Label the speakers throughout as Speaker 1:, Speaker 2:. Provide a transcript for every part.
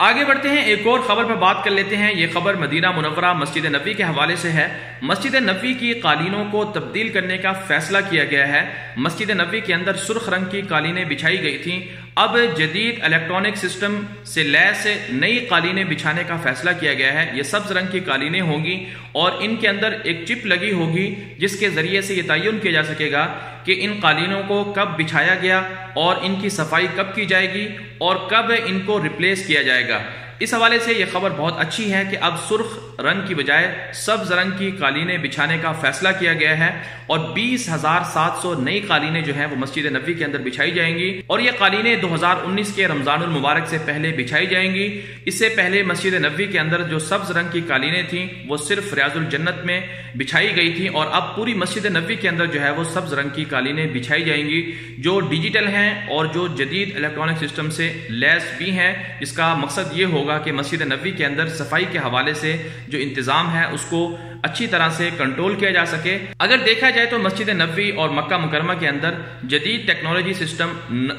Speaker 1: آگے بڑھتے ہیں، ایک اور خبر پر بات کر لیتے ہیں۔ یہ خبر مدینہ منورہ مسجد نبوی کے حوالے سے ہے۔ مسجد نبوی کی قالینوں کو تبدیل کرنے کا فیصلہ کیا گیا ہے۔ مسجد نبوی کے اندر سرخ رنگ کی قالینیں بچھائی گئی تھیں، اب جدید الیکٹرانک سسٹم سے لیس نئی قالینیں بچھانے کا فیصلہ کیا گیا ہے۔ یہ سبز رنگ کی قالینیں ہوں گی اور ان کے اندر ایک چپ لگی ہوگی جس کے ذریعے سے یہ تعین کیا جا سکے گا کہ ان قالینوں کو کب بچھایا گیا اور ان کی صفائی کب کی جائے گی اور کب ان کو ریپلیس کیا جائے گا۔ اس حوالے سے یہ خبر بہت اچھی ہے کہ اب سرخ رنگ کی بجائے سبز رنگ کی قالینیں بچھانے کا فیصلہ کیا گیا ہے اور 20,700 نئی قالینیں جو ہیں وہ مسجد نبوی کے اندر بچھائی جائیں گی اور یہ قالینیں 2019 کے رمضان المبارک سے پہلے بچھائی جائیں گی۔ اس سے پہلے مسجد نبوی کے اندر جو سبز رنگ کی قالینیں تھیں وہ صرف ریاض الجنت میں بچھائی گئی تھیں اور اب پوری مسجد نبوی کے اندر جو ہے وہ سبز رنگ کی قالینیں بچھائی جائیں گی جو ڈیجیٹل ہیں اور جو جدید الیکٹرانک سسٹم سے لیس بھی ہیں۔ اس کا مقصد یہ ہوگا کہ مسجد نبوی کے اندر صفائی کے حوالے سے جو انتظام ہے اس کو اچھی طرح سے کنٹرول کیا جا سکے۔ اگر دیکھا جائے تو مسجد نبوی اور مکہ مکرمہ کے اندر جدید ٹیکنالوجی سسٹم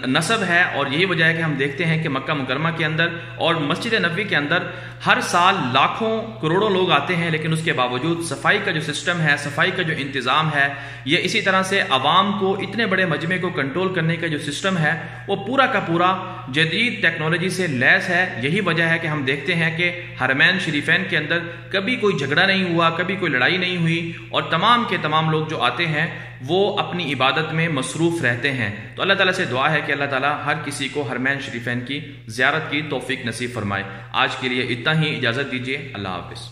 Speaker 1: نصب ہے اور یہی وجہ ہے کہ ہم دیکھتے ہیں کہ مکہ مکرمہ کے اندر اور مسجد نبوی کے اندر ہر سال لاکھوں کروڑوں لوگ آتے ہیں، لیکن اس کے باوجود صفائی کا جو سسٹم ہے، صفائی کا جو انتظام ہے، یہ اسی طرح سے عوام کو اتنے بڑے مجمع کو کنٹرول کرنے کا جو سسٹم ہے وہ پورا کا پورا جدید ٹیکنالوجی سے لیس ہے۔ یہی وجہ ہے کہ ہم دیکھتے ہیں کہ حرمین شریفین کے اندر کبھی کوئی جھگڑا نہیں ہوا، کبھی کوئی لڑائی نہیں ہوئی اور تمام کے تمام لوگ جو آتے ہیں وہ اپنی عبادت میں مصروف رہتے ہیں۔ تو اللہ تعالیٰ سے دعا ہے کہ اللہ تعالیٰ ہر کسی کو حرمین شریفین کی زیارت کی توفیق نصیب فرمائے۔ آج کے لیے اتنا ہی، اجازت دیجیے، اللہ حافظ۔